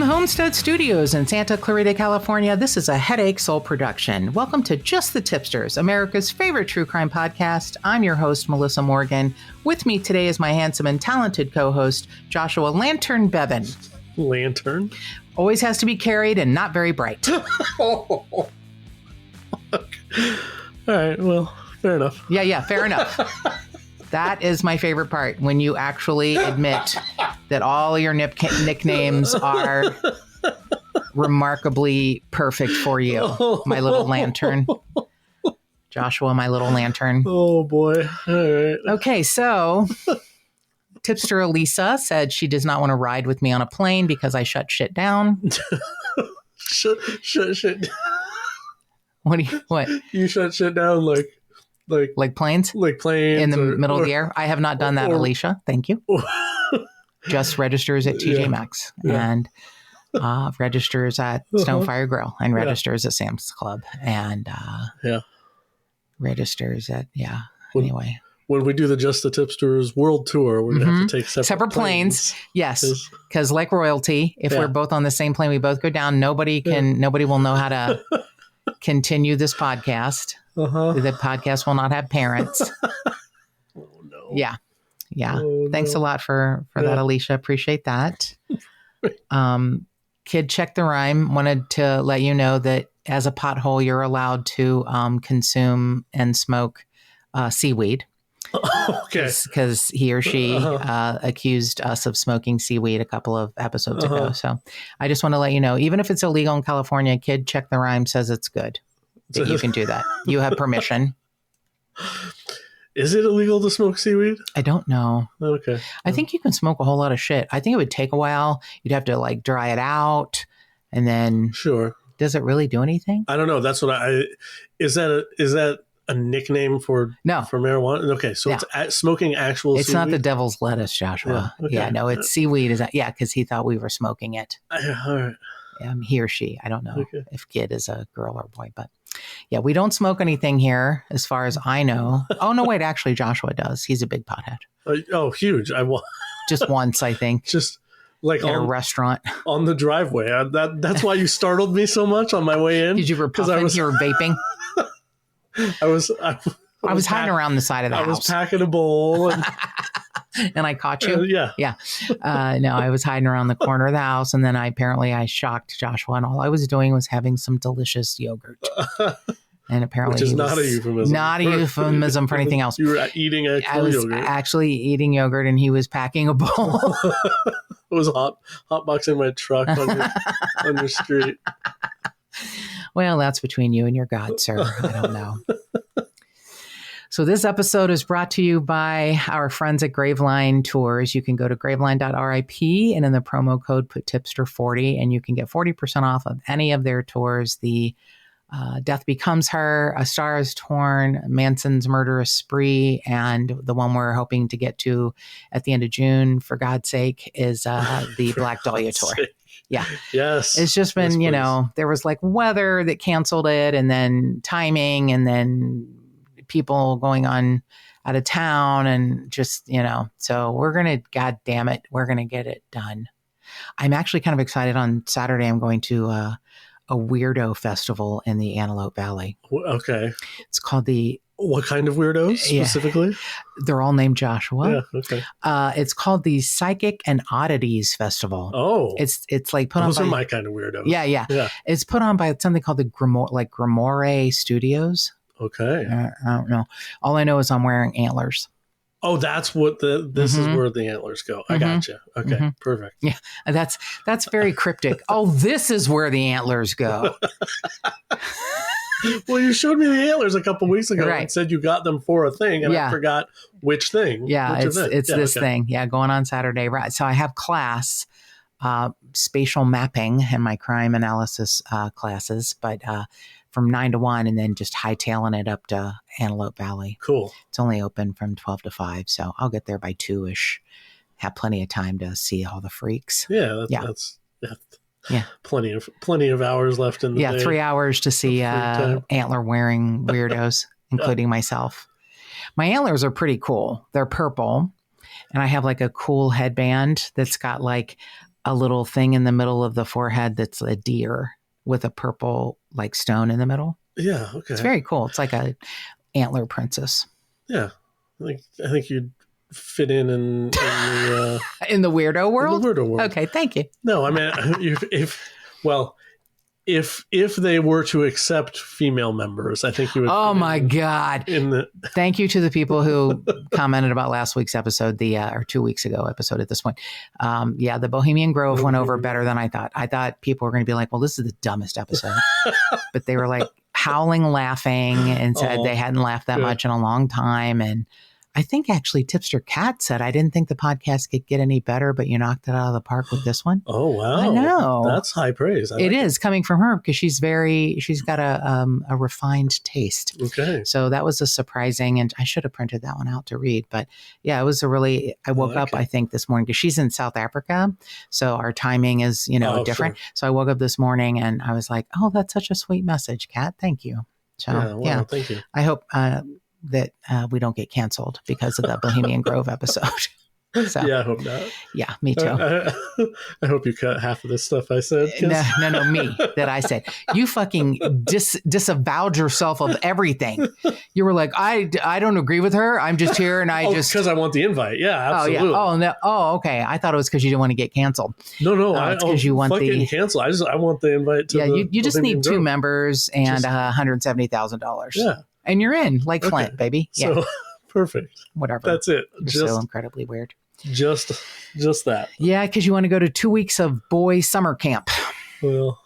Homestead Studios in Santa Clarita, California, this is a Headache Soul production. Welcome to Just the Tip-Sters, America's favorite true crime podcast. I'm your host, Melissa Morgan. With me today is my handsome and talented co-host, Joshua Lantern Bevan. Lantern? Always has to be carried and not very bright. Oh. Okay. All right, well, fair enough. Yeah, fair enough. That is my favorite part, when you actually admit that all your nicknames are remarkably perfect for you. My little lantern. Joshua, my little lantern. Oh, boy. All right. Okay, so tipster Elisa said she does not want to ride with me on a plane because I shut shit down. Shut shit. What? You shut shit down like planes? Like planes. In the middle of the air? I have not done that, Alicia. Thank you. Just registers at TJ Maxx and registers at Stonefire Grill and registers at Sam's Club and registers at, anyway. When we do the Just the Tipsters World Tour, we're going to have to take separate planes. Yes, because like royalty, if we're both on the same plane, we both go down. Nobody will know how to continue this podcast. The podcast will not have parents. Oh, no. Yeah. Oh, Thanks a lot for that, Alicia. Appreciate that. Kid Check the Rhyme wanted to let you know that as a pothole, you're allowed to consume and smoke seaweed. Okay. Because he or she accused us of smoking seaweed a couple of episodes ago. So I just want to let you know, even if it's illegal in California, Kid Check the Rhyme says it's good. That you can do that. You have permission. Is it illegal to smoke seaweed? I don't know. Okay. I think you can smoke a whole lot of shit. I think it would take a while. You'd have to dry it out and then. Sure. Does it really do anything? I don't know. That's what is that a nickname for marijuana? Okay. So it's smoking actual seaweed? It's not the devil's lettuce, Joshua. Yeah, okay. Yeah, no, it's seaweed. Because he thought we were smoking it. All right. He or she. I don't know if kid is a girl or boy, but yeah, we don't smoke anything here as far as I know. Oh, no, wait, actually Joshua does. He's a big pothead. Oh, huge. Just once, I think. Just like at a restaurant. On the driveway. That's why you startled me so much on my way in. Because you were puffing, you were vaping. I was hiding around the side of the house. I was packing a bowl. And I caught you? Yeah. No, I was hiding around the corner of the house, and then I shocked Joshua, and all I was doing was having some delicious yogurt. And apparently, which is not a euphemism. Not a euphemism for anything else. You were eating yogurt. I was actually eating yogurt, and he was packing a bowl. It was hotboxing my truck on your street. Well, that's between you and your God, sir. I don't know. So this episode is brought to you by our friends at Graveline Tours. You can go to graveline.rip and in the promo code put Tipster40 and you can get 40% off of any of their tours. The Death Becomes Her, A Star is Torn, Manson's Murderous Spree, and the one we're hoping to get to at the end of June, for God's sake, is the Black Dahlia Tour. Yeah. Yes. It's just been, there was weather that canceled it, and then timing, and then people going on out of town, and just, so we're going to, God damn it, we're going to get it done. I'm actually kind of excited. On Saturday, I'm going to a weirdo festival in the Antelope Valley. Okay. It's called what kind of weirdos specifically? They're all named Joshua. Yeah, okay. It's called the Psychic and Oddities Festival. Oh. It's put on by... Those are my kind of weirdos. Yeah. It's put on by something called the Grimoire Studios. Okay. I don't know. All I know is I'm wearing antlers. Oh, that's what this is where the antlers go. I gotcha. Okay, perfect. Yeah, that's very cryptic. Oh, this is where the antlers go. Well, you showed me the antlers a couple weeks ago and said you got them for a thing, and I forgot which thing. Yeah, it's this thing. Yeah, going on Saturday. Right. So I have class, spatial mapping and my crime analysis classes, but from 9 to 1, and then just hightailing it up to Antelope Valley. Cool. It's only open from 12 to 5, so I'll get there by 2-ish. Have plenty of time to see all the freaks. That's plenty of hours left in the day. 3 hours to see antler wearing weirdos, including myself. My antlers are pretty cool. They're purple, and I have a cool headband that's got a little thing in the middle of the forehead that's a deer with a purple like stone in the middle. Yeah, okay. It's very cool. It's like a antler princess. Yeah, I think you'd fit in the in the weirdo world. In the weirdo world. Okay, thank you. No, I mean if they were to accept female members, I think you would. Oh my God! Thank you to the people who commented about last week's episode, or 2 weeks ago episode at this point. The Bohemian Grove went over better than I thought. I thought people were going to be like, "Well, this is the dumbest episode," but they were like howling, laughing, and said they hadn't laughed that much in a long time. And I think actually Tipster Cat said, I didn't think the podcast could get any better, but you knocked it out of the park with this one. Oh, wow. I know. That's high praise. It is coming from her because she's got a refined taste. Okay. So that was a surprising, and I should have printed that one out to read. But yeah, it was I woke up, I think, this morning because she's in South Africa. So our timing is, different. Sure. So I woke up this morning and I was like, oh, that's such a sweet message, Kat. Thank you. So yeah. Thank you. I hope, that we don't get canceled because of the Bohemian Grove episode. So, yeah, I hope not. Yeah, me too. I hope you cut half of the stuff I said. No, me, that I said. You fucking disavowed yourself of everything. You were like, I don't agree with her. I'm just here and because I want the invite. Yeah, absolutely. Oh, yeah. Oh, okay. I thought it was because you didn't want to get canceled. No. It's because you want the cancel. I want the invite to you just need 2 members and $170,000. Yeah. And you're in, like Flint, baby. Yeah. So, perfect. Whatever. That's it. You're so incredibly weird. Just that. Yeah, because you want to go to 2 weeks of boy summer camp. Well,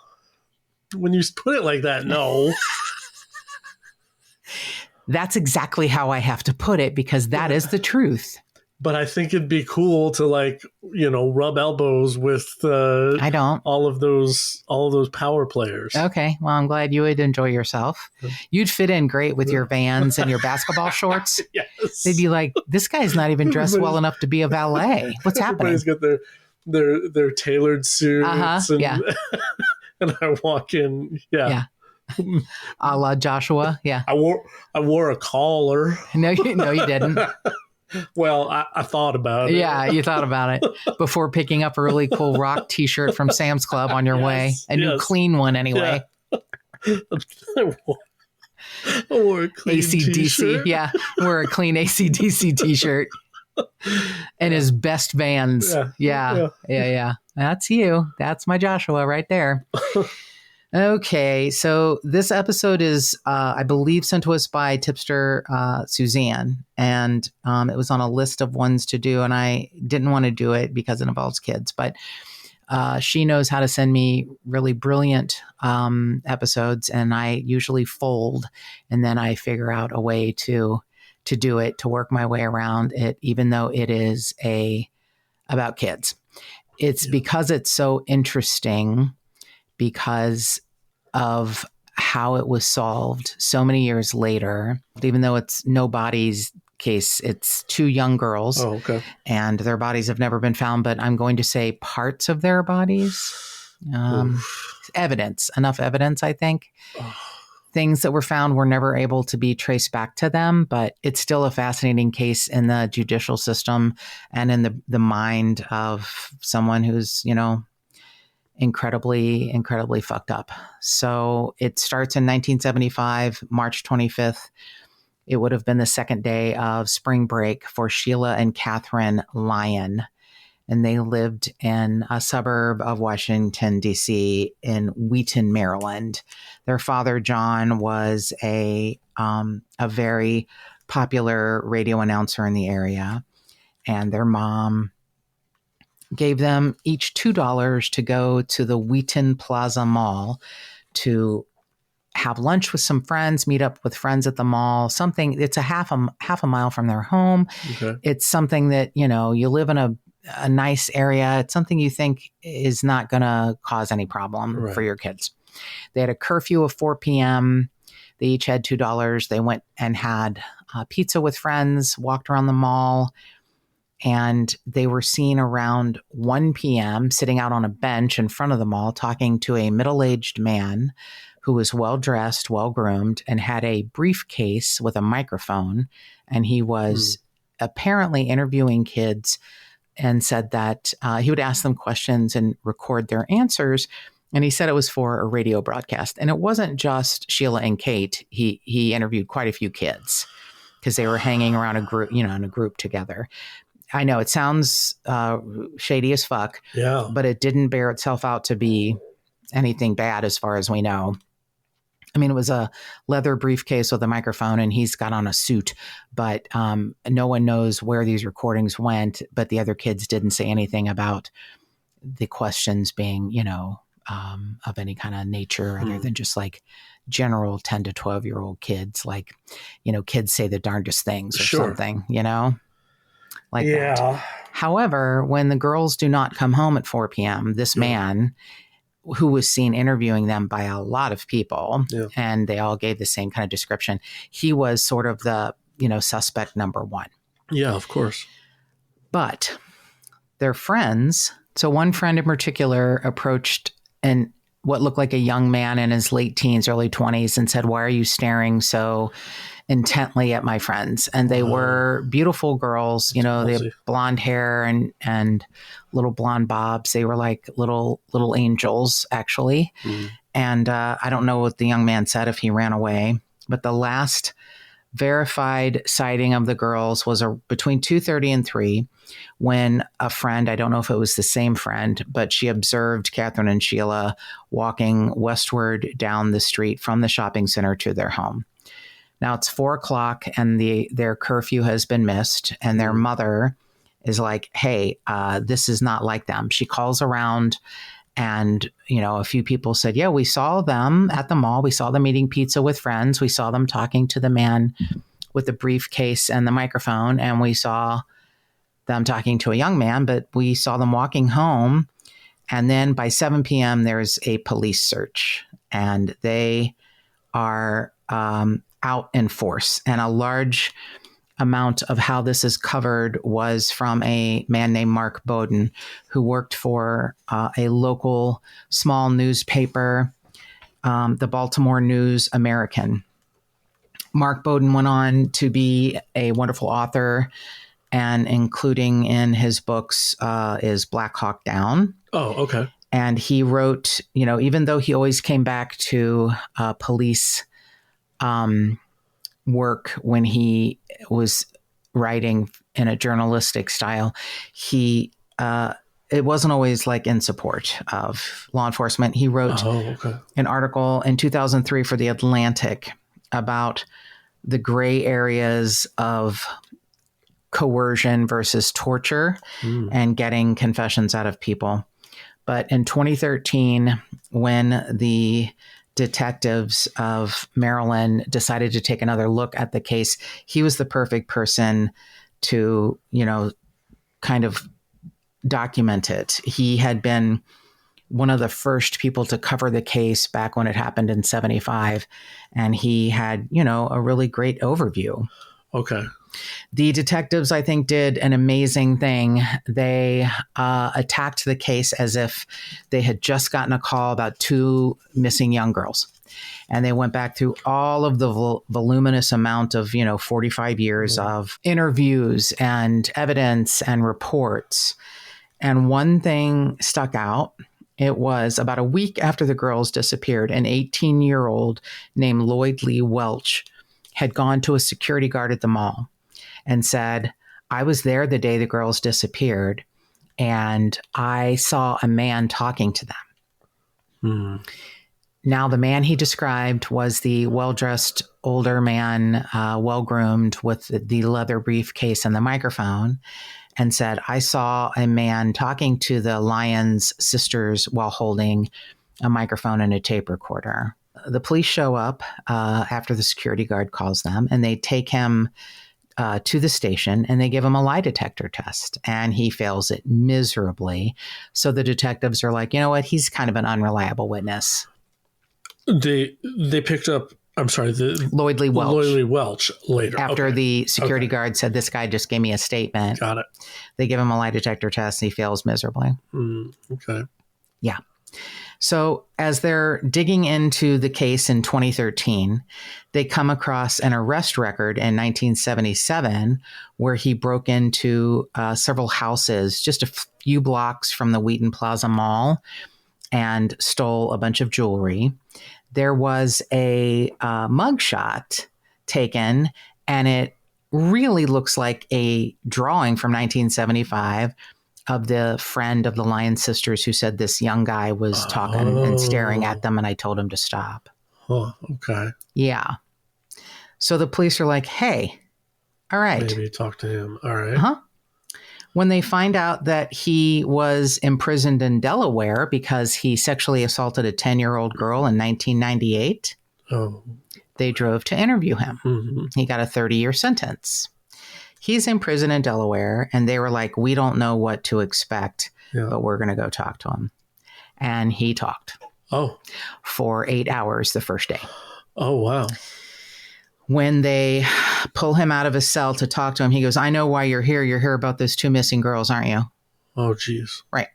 when you put it like that, no. That's exactly how I have to put it because that is the truth. But I think it'd be cool to rub elbows with all of those power players. Okay. Well, I'm glad you would enjoy yourself. You'd fit in great with your Vans and your basketball shorts. Yes. They'd be like, this guy's not even dressed well enough to be a valet. What's happening? Everybody's got their tailored suits and I walk in. Yeah. A la Joshua. Yeah. I wore a collar. No, you didn't. Well, I thought about it. Yeah, you thought about it before picking up a really cool rock T-shirt from Sam's Club on your way. A new clean one, anyway. Yeah. I wore a clean AC/DC. T-shirt. Yeah, wore a clean AC/DC T-shirt and his best Vans. Yeah. That's you. That's my Joshua right there. Okay, so this episode is, I believe, sent to us by tipster Suzanne, and it was on a list of ones to do, and I didn't want to do it because it involves kids, but she knows how to send me really brilliant episodes, and I usually fold, and then I figure out a way to do it, to work my way around it, even though it is about kids. It's because it's so interesting because of how it was solved so many years later, even though it's nobody's case. It's 2 young girls. Oh, okay. And their bodies have never been found, but I'm going to say parts of their bodies. Enough evidence, I think. Things that were found were never able to be traced back to them, but it's still a fascinating case in the judicial system and in the mind of someone who's, incredibly, incredibly fucked up. So it starts in 1975, March 25th. It would have been the second day of spring break for Sheila and Catherine Lyon. And they lived in a suburb of Washington, D.C. in Wheaton, Maryland. Their father, John, was a very popular radio announcer in the area. And their mom gave them each $2 to go to the Wheaton Plaza Mall to have lunch with some friends, meet up with friends at the mall, something. It's a half a mile from their home. Okay. It's something that, you live in a nice area. It's something you think is not going to cause any problem for your kids. They had a curfew of 4 p.m. They each had $2. They went and had pizza with friends, walked around the mall, and they were seen around 1 p.m. sitting out on a bench in front of the mall talking to a middle-aged man who was well-dressed, well-groomed, and had a briefcase with a microphone. And he was apparently interviewing kids and said that he would ask them questions and record their answers. And he said it was for a radio broadcast. And it wasn't just Sheila and Kate. He interviewed quite a few kids because they were hanging around a group, in a group together. I know it sounds shady as fuck, but it didn't bear itself out to be anything bad as far as we know. I mean, it was a leather briefcase with a microphone and he's got on a suit, but no one knows where these recordings went. But the other kids didn't say anything about the questions being, of any kind of nature other than just like general 10 to 12-year-old kids, like, kids say the darndest things or something, like that. However, when the girls do not come home at 4 p.m., this man who was seen interviewing them by a lot of people, and they all gave the same kind of description, he was sort of the, suspect number one. Yeah, of course. But their friends, so one friend in particular approached what looked like a young man in his late teens, early 20s, and said, "Why are you staring so intently at my friends?" And they were beautiful girls, they had blonde hair and little blonde bobs. They were like little angels, actually. And I don't know what the young man said, if he ran away, but the last verified sighting of the girls was between 2:30 and 3, when a friend, I don't know if it was the same friend, but she observed Catherine and Sheila walking westward down the street from the shopping center to their home. Now it's 4:00 and their curfew has been missed, and their mother is like, "Hey, this is not like them." She calls around, and a few people said, "Yeah, we saw them at the mall. We saw them eating pizza with friends. We saw them talking to the man with the briefcase and the microphone, and we saw them talking to a young man, but we saw them walking home." And then by 7 p.m., there's a police search, and they are out in force. And a large amount of how this is covered was from a man named Mark Bowden, who worked for a local small newspaper, the Baltimore News American. Mark Bowden went on to be a wonderful author, and including in his books is Black Hawk Down. Oh, okay. And he wrote, even though he always came back to police work when he was writing in a journalistic style, it wasn't always like in support of law enforcement. He wrote an article in 2003 for The Atlantic about the gray areas of coercion versus torture and getting confessions out of people. But in 2013, when the detectives of Maryland decided to take another look at the case, he was the perfect person to, kind of document it. He had been one of the first people to cover the case back when it happened in 1975. And he had, a really great overview. Okay. The detectives, I think, did an amazing thing. They attacked the case as if they had just gotten a call about 2 missing young girls. And they went back through all of the voluminous amount of, 45 years of interviews and evidence and reports. And one thing stuck out. It was about a week after the girls disappeared, an 18-year-old named Lloyd Lee Welch had gone to a security guard at the mall and said, "I was there the day the girls disappeared, and I saw a man talking to them." Now, the man he described was the well-dressed older man, well-groomed with the leather briefcase and the microphone, and said, "I saw a man talking to the Lyon's sisters while holding a microphone and a tape recorder." The police show up after the security guard calls them, and they take him to the station, and they give him a lie detector test, and he fails it miserably. So the detectives are like, you know what? He's kind of an unreliable witness. They picked up, I'm sorry, Lloyd Lee Welch. Lloyd Lee Welch later. After the security guard said, "This guy just gave me a statement." Got it. They give him a lie detector test, and he fails miserably. Okay. Yeah. So as they're digging into the case in 2013, they come across an arrest record in 1977 where he broke into several houses just a few blocks from the Wheaton Plaza Mall and stole a bunch of jewelry. There was a mugshot taken, and it really looks like a drawing from 1975 of the friend of the Lyon sisters who said this young guy was talking and staring at them, and I told him to stop. Oh, okay. Yeah. So the police are like, hey, all right. Maybe talk to him. All right. Uh-huh. When they find out that he was imprisoned in Delaware because he sexually assaulted a 10-year-old girl in 1998, they drove to interview him. Mm-hmm. He got a 30-year sentence. He's in prison in Delaware, and they were like, we don't know what to expect, but we're going to go talk to him. And he talked. For 8 hours the first day. Oh, wow. When they pull him out of his cell to talk to him, he goes, I know why you're here. You're here about those 2 missing girls, aren't you? Oh, geez. Right.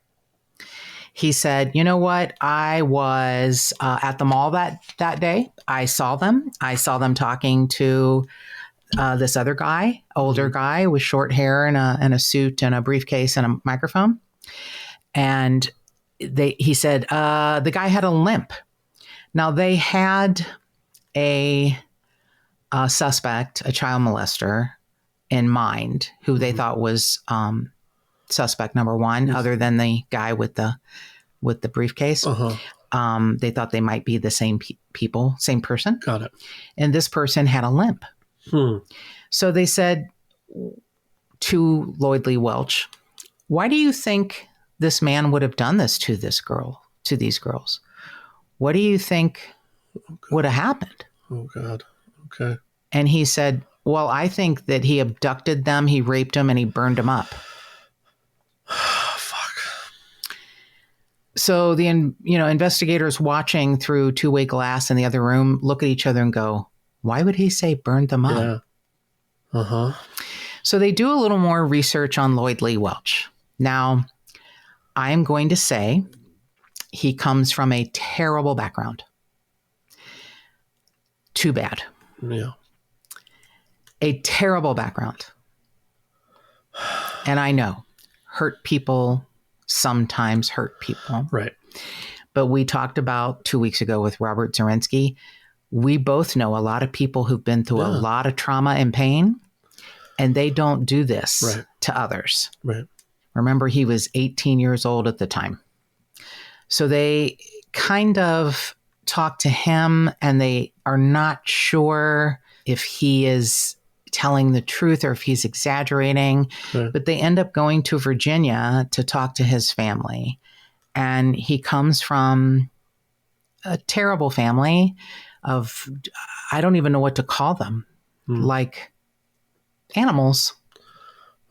He said, you know what? I was at the mall that day. I saw them. I saw them talking to this other guy, older guy with short hair and a suit and a briefcase and a microphone. And he said, the guy had a limp. Now they had a suspect, a child molester in mind who they thought was suspect number one, other than the guy with the briefcase. They thought they might be the same same person. Got it. And this person had a limp. So they said to Lloyd Lee Welch, why do you think this man would have done this to these girls? What do you think would have happened? Oh, God. Okay. And he said, well, I think that he abducted them, he raped them, and he burned them up. Fuck. So the investigators watching through two-way glass in the other room look at each other and go, why would he say burned them up? Yeah. So they do a little more research on Lloyd Lee Welch. Now, I am going to say he comes from a terrible background. Too bad. Yeah. A terrible background. And I know, hurt people sometimes hurt people. Right. But we talked about 2 weeks ago with Robert Zarinsky. We both know a lot of people who've been through a lot of trauma and pain, and they don't do this to others. Right. Remember, he was 18 years old at the time. So they kind of talk to him, and they are not sure if he is telling the truth or if he's exaggerating. Right. But they end up going to Virginia to talk to his family. And he comes from a terrible family of, I don't even know what to call them, like animals.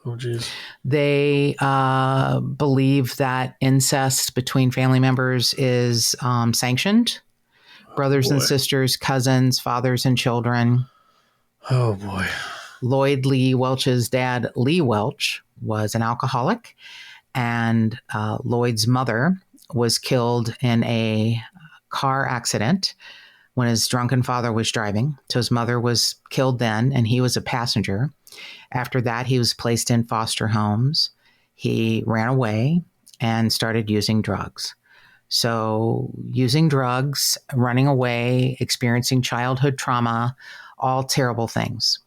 Oh, geez. They believe that incest between family members is sanctioned. Brothers and sisters, cousins, fathers and children. Oh, boy. Lloyd Lee Welch's dad, Lee Welch, was an alcoholic. And Lloyd's mother was killed in a car accident when his drunken father was driving. So his mother was killed then, and he was a passenger. After that, he was placed in foster homes. He ran away and started using drugs. So using drugs, running away, experiencing childhood trauma, all terrible things.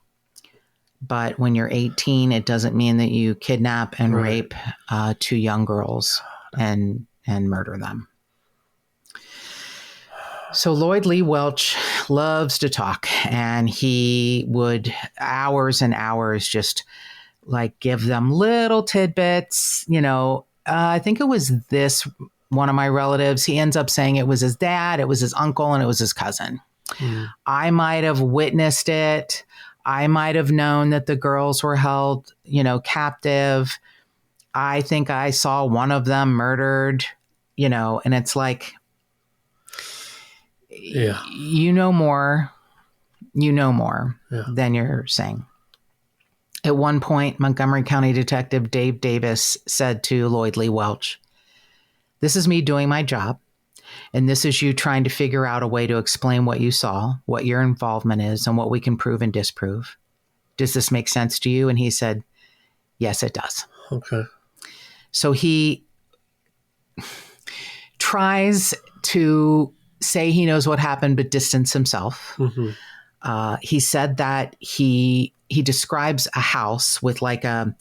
But when you're 18, it doesn't mean that you kidnap and rape 2 young girls and murder them. So Lloyd Lee Welch loves to talk, and he would hours and hours just like give them little tidbits. I think it was one of my relatives. He ends up saying it was his dad, it was his uncle, and it was his cousin. I might have witnessed it. I might have known that the girls were held, captive. I think I saw one of them murdered, and it's like, you know more than you're saying. At one point, Montgomery County Detective Dave Davis said to Lloyd Lee Welch, "This is me doing my job. And this is you trying to figure out a way to explain what you saw, what your involvement is, and what we can prove and disprove. Does this make sense to you? And he said, yes, it does. Okay. So he tries to say he knows what happened, but distance himself. Mm-hmm. He said that he describes a house with like a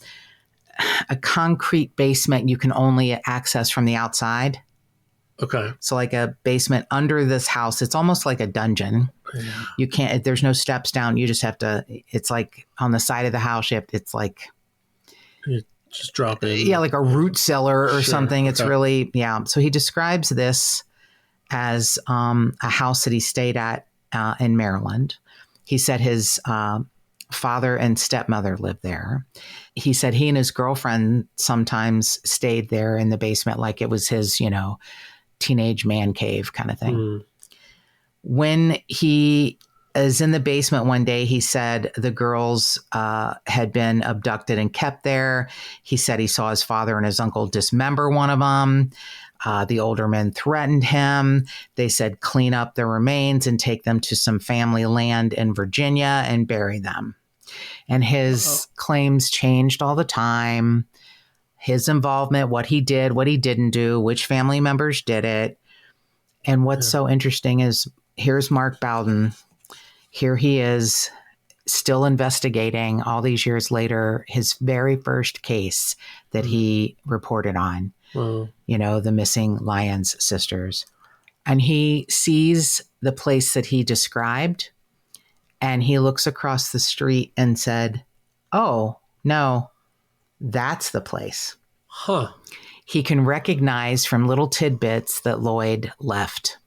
concrete basement you can only access from the outside. Okay. So like a basement under this house. It's almost like a dungeon. Yeah. You can't, there's no steps down. You just have to, it's like on the side of the house. It's like, you just drop in. Yeah. Like a root cellar or something. Okay. It's really, yeah. So he describes this as a house that he stayed at in Maryland. He said his father and stepmother lived there. He said he and his girlfriend sometimes stayed there in the basement, like it was his, teenage man cave kind of thing. Mm. When he is in the basement one day, he said the girls had been abducted and kept there. He said he saw his father and his uncle dismember one of them. The older men threatened him. They said clean up the remains and take them to some family land in Virginia and bury them. And his claims changed all the time. His involvement, what he did, what he didn't do, which family members did it. And what's so interesting is here's Mark Bowden. Here he is still investigating all these years later, his very first case that he reported on, the missing Lyon's sisters. And he sees the place that he described and he looks across the street and said, oh, no. That's the place. Huh. He can recognize from little tidbits that Lloyd left.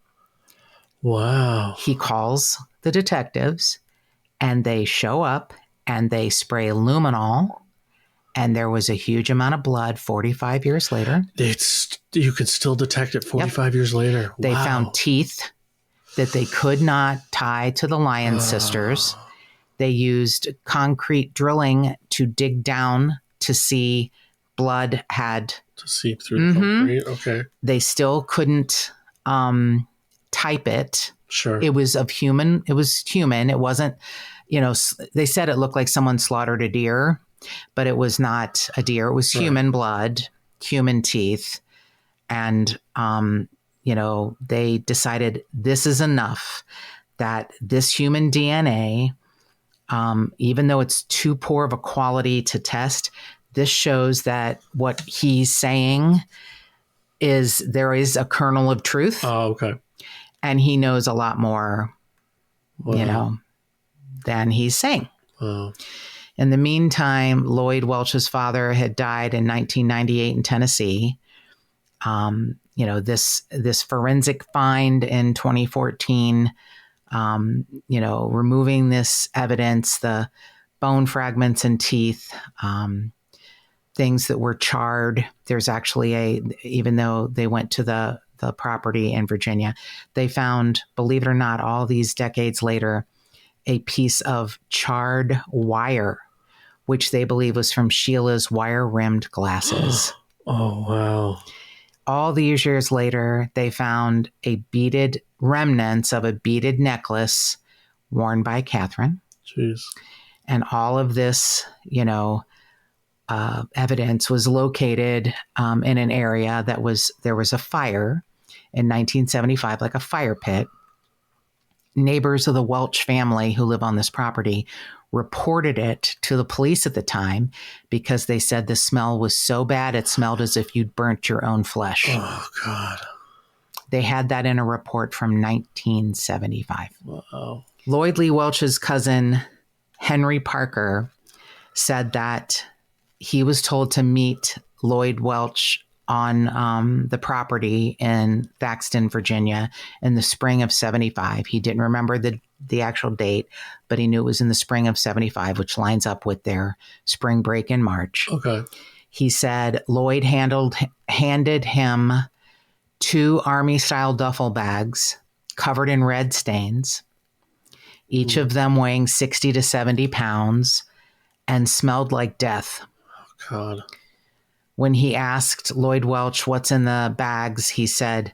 Wow. He calls the detectives and they show up and they spray luminol and there was a huge amount of blood 45 years later. You can still detect it 45 years later. Wow. They found teeth that they could not tie to the Lyon sisters. They used concrete drilling to dig down to see blood had to seep through the concrete. Okay. They still couldn't type it. Sure. It was human. It wasn't, they said it looked like someone slaughtered a deer, but it was not a deer. It was human blood, human teeth. And, they decided this is enough, that this human DNA, even though it's too poor of a quality to test, this shows that what he's saying is there is a kernel of truth. Oh, okay. And he knows a lot more, than he's saying. Wow. In the meantime, Lloyd Welch's father had died in 1998 in Tennessee. This forensic find in 2014, removing this evidence, the bone fragments and teeth, things that were charred. There's actually even though they went to the property in Virginia, they found, believe it or not, all these decades later, a piece of charred wire, which they believe was from Sheila's wire-rimmed glasses. Oh, wow. All these years later, they found remnants of a beaded necklace worn by Catherine. Jeez. And all of this, evidence was located in an area there was a fire in 1975, like a fire pit. Neighbors of the Welch family who live on this property reported it to the police at the time because they said the smell was so bad it smelled as if you'd burnt your own flesh. Oh, God. They had that in a report from 1975. Wow. Lloyd Lee Welch's cousin, Henry Parker, said that he was told to meet Lloyd Welch on the property in Thaxton, Virginia in the spring of 75. He didn't remember the actual date, but he knew it was in the spring of 75, which lines up with their spring break in March. Okay. He said Lloyd handed him 2 Army-style duffel bags covered in red stains, each of them weighing 60 to 70 pounds, and smelled like death. Oh, God. When he asked Lloyd Welch what's in the bags, he said,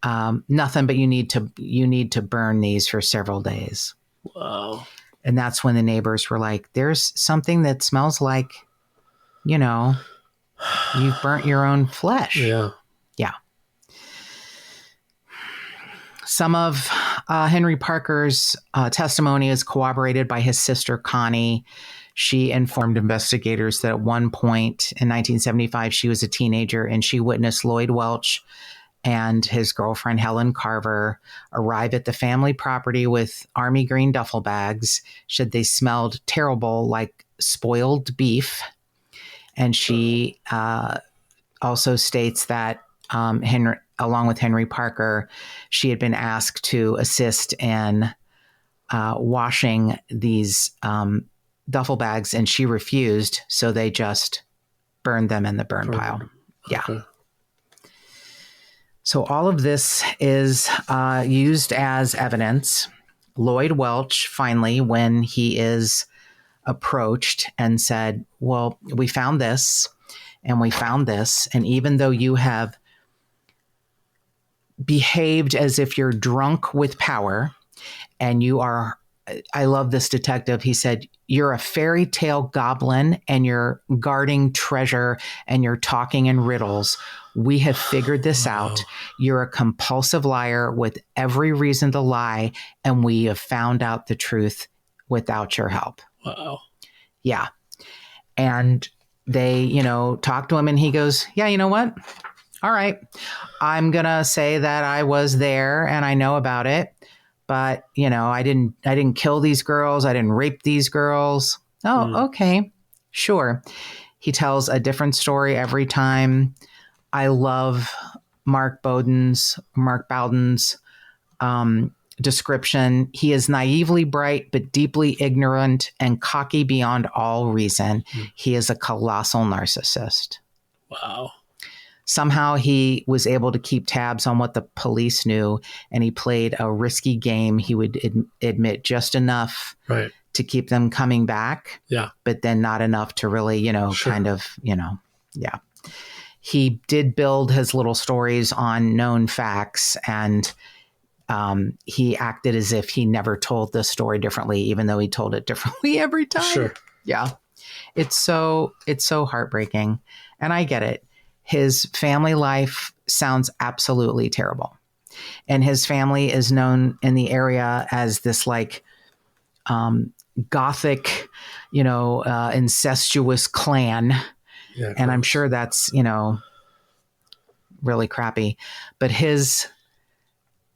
nothing, but you need to burn these for several days. Wow. And that's when the neighbors were like, there's something that smells like, you know, you've burnt your own flesh. Yeah. Yeah. Some of Henry Parker's testimony is corroborated by his sister, Connie. She informed investigators that at one point in 1975, she was a teenager and she witnessed Lloyd Welch and his girlfriend, Helen Carver, arrive at the family property with army green duffel bags. Said they smelled terrible, like spoiled beef. And she also states that along with Henry Parker, she had been asked to assist in washing these duffel bags, and she refused. So they just burned them in the burn pile. Yeah. Okay. So all of this is used as evidence. Lloyd Welch, finally, when he is approached and said, well, we found this and we found this. And even though you have behaved as if you're drunk with power and you are, I love this detective. He said, you're a fairy tale goblin and you're guarding treasure and you're talking in riddles. We have figured this out. You're a compulsive liar with every reason to lie. And we have found out the truth without your help. Wow. Yeah. And they, talk to him and he goes, yeah, you know what? All right. I'm going to say that I was there and I know about it. But, I didn't kill these girls. I didn't rape these girls. Oh, okay. Sure. He tells a different story every time. I love Mark Bowden's description. He is naively bright, but deeply ignorant and cocky beyond all reason. He is a colossal narcissist. Wow. Somehow he was able to keep tabs on what the police knew, and he played a risky game. He would admit just enough to keep them coming back, but then not enough to really, yeah. He did build his little stories on known facts, and he acted as if he never told the story differently, even though he told it differently every time. Sure. Yeah. It's so heartbreaking. And I get it. His family life sounds absolutely terrible. And his family is known in the area as this gothic, incestuous clan. Yeah, and I'm sure that's, really crappy. But his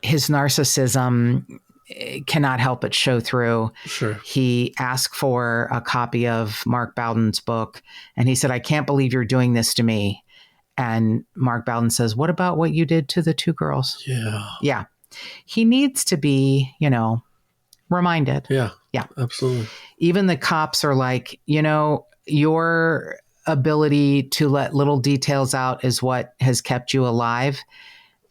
narcissism cannot help but show through. Sure. He asked for a copy of Mark Bowden's book, and he said, I can't believe you're doing this to me. And Mark Bowden says, what about what you did to the two girls? Yeah. Yeah. He needs to be, reminded. Yeah. Yeah. Absolutely. Even the cops are like, your ability to let little details out is what has kept you alive.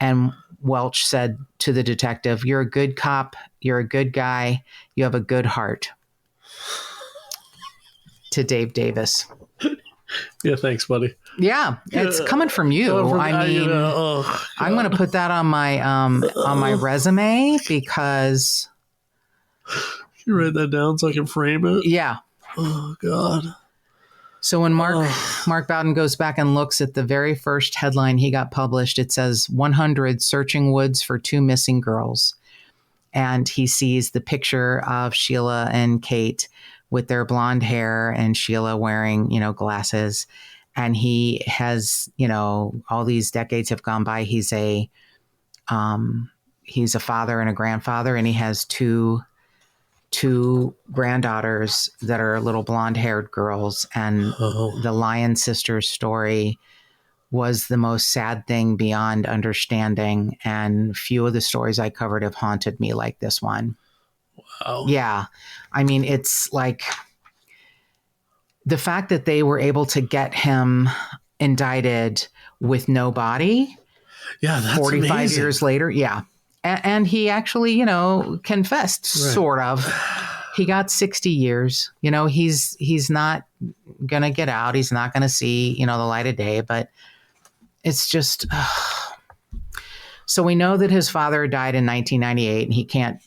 And Welch said to the detective, you're a good cop. You're a good guy. You have a good heart. To Dave Davis. Yeah, thanks, buddy. Yeah, it's coming from you. I'm going to put that on my resume because you write that down so I can frame it. Yeah. Oh God. So when Mark Bowden goes back and looks at the very first headline he got published, it says 100 searching woods for two missing girls, and he sees the picture of Sheila and Kate with their blonde hair and Sheila wearing, glasses. And he has, all these decades have gone by. He's a father and a grandfather, and he has two granddaughters that are little blonde haired girls. And the Lyon sisters story was the most sad thing beyond understanding. And few of the stories I covered have haunted me like this one. Wow. Yeah. I mean, it's like the fact that they were able to get him indicted with no body. Yeah, that's 45 amazing. years later. Yeah. And he actually, confessed, sort of. He got 60 years. He's not going to get out. He's not going to see, the light of day. But it's just... So we know that his father died in 1998 and he can't,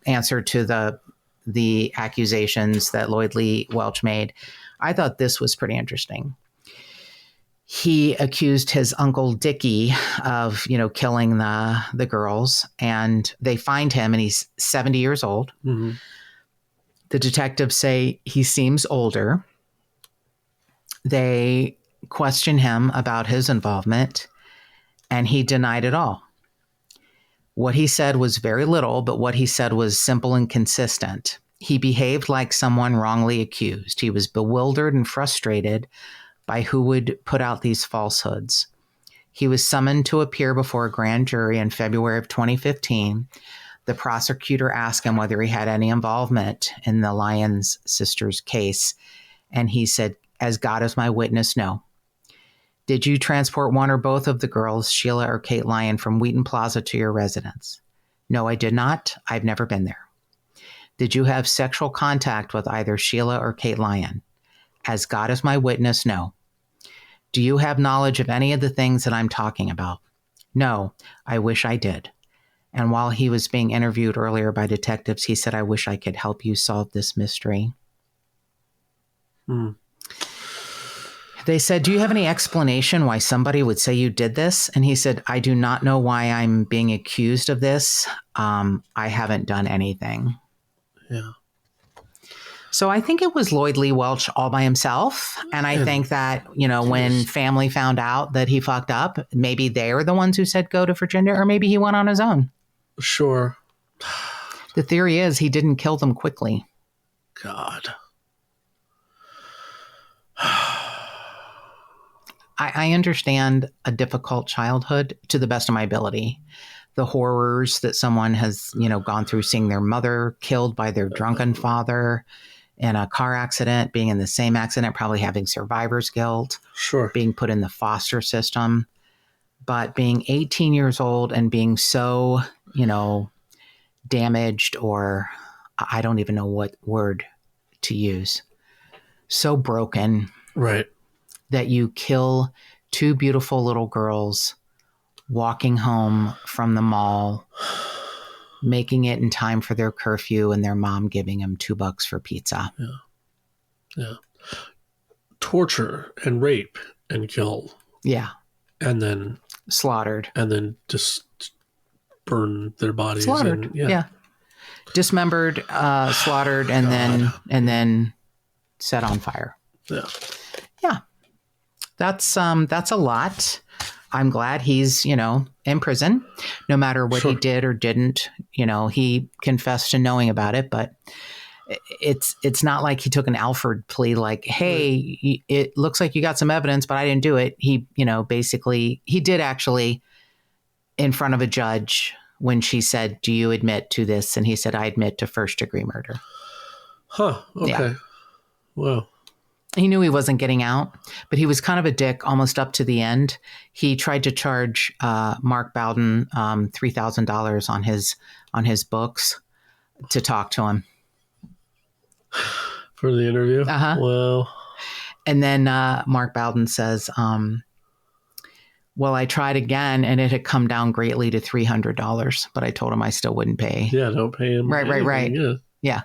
answer to the accusations that Lloyd Lee Welch made. I thought this was pretty interesting. He accused his uncle Dickie of, killing the girls, and they find him and he's 70 years old. Mm-hmm. The detectives say he seems older. They question him about his involvement, and he denied it all. What he said was very little, but what he said was simple and consistent. He behaved like someone wrongly accused. He was bewildered and frustrated by who would put out these falsehoods. He was summoned to appear before a grand jury in February of 2015. The prosecutor asked him whether he had any involvement in the Lyon sisters' case, and he said, "As God is my witness, no." "Did you transport one or both of the girls, Sheila or Kate Lyon, from Wheaton Plaza to your residence?" "No, I did not. I've never been there." "Did you have sexual contact with either Sheila or Kate Lyon?" "As God is my witness, no." "Do you have knowledge of any of the things that I'm talking about?" "No, I wish I did." And while he was being interviewed earlier by detectives, he said, "I wish I could help you solve this mystery." They said, "Do you have any explanation why somebody would say you did this?" And he said, "I do not know why I'm being accused of this. I haven't done anything." Yeah. So I think it was Lloyd Lee Welch all by himself. And I think that, when family found out that he fucked up, maybe they were the ones who said go to Virginia, or maybe he went on his own. Sure. The theory is he didn't kill them quickly. God. I understand a difficult childhood to the best of my ability. The horrors that someone has, gone through, seeing their mother killed by their drunken father in a car accident, being in the same accident, probably having survivor's guilt, sure, being put in the foster system. But being 18 years old and being so, damaged, or I don't even know what word to use, so broken. Right. That you kill two beautiful little girls walking home from the mall, making it in time for their curfew, and their mom giving them $2 for pizza. Yeah. Torture and rape and kill. Yeah. And then slaughtered. And then just burn their bodies. Slaughtered. Yeah. Dismembered, slaughtered, and then set on fire. Yeah. Yeah. That's a lot. I'm glad he's, in prison, no matter what he did or didn't. He confessed to knowing about it, but it's not like he took an Alford plea like, hey, it looks like you got some evidence, but I didn't do it. He, basically, he did actually in front of a judge when she said, "Do you admit to this?" And he said, "I admit to first-degree murder." Huh. Okay. Yeah. Wow. He knew he wasn't getting out, but he was kind of a dick almost up to the end. He tried to charge Mark Bowden $3,000 on his books to talk to him for the interview. Uh-huh. Well, and then Mark Bowden says, "Well, I tried again, and it had come down greatly to $300, but I told him I still wouldn't pay." Yeah, don't pay him. Right. Yeah.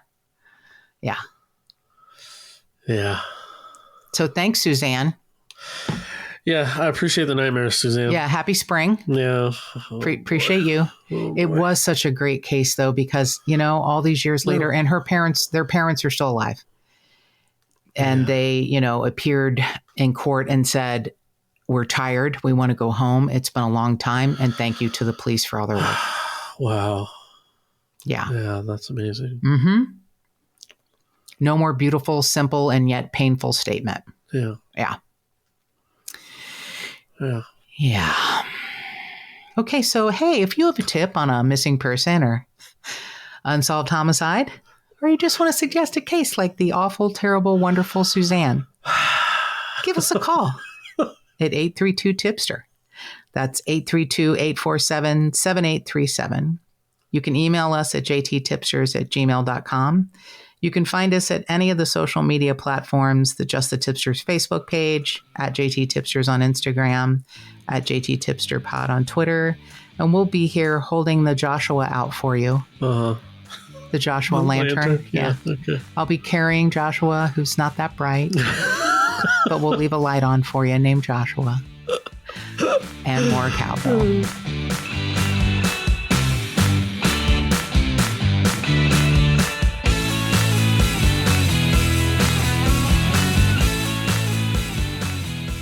So thanks, Suzanne. Yeah, I appreciate the nightmares, Suzanne. Yeah, happy spring. Yeah. Appreciate you. It was such a great case, though, because, all these years later, and their parents are still alive. And they, appeared in court and said, "We're tired. We want to go home. It's been a long time. And thank you to the police for all their work." Wow. Yeah. Yeah, that's amazing. Mm-hmm. No more beautiful, simple, and yet painful statement. Yeah. Yeah. Yeah. Yeah. Okay, so hey, if you have a tip on a missing person or unsolved homicide, or you just want to suggest a case like the awful, terrible, wonderful Suzanne, give us a call at 832-TIPSTER. That's 832-847-7837. You can email us at jttipsters@gmail.com. You can find us at any of the social media platforms, the Just the Tipsters Facebook page, at JT Tipsters on Instagram, at JT Tipster Pod on Twitter. And we'll be here holding the Joshua out for you. Uh-huh. The Joshua lantern. Yeah. Okay. I'll be carrying Joshua, who's not that bright, but we'll leave a light on for you named Joshua. And more cowbell.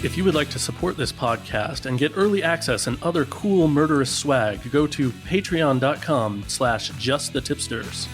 If you would like to support this podcast and get early access and other cool murderous swag, go to patreon.com/justthetipsters.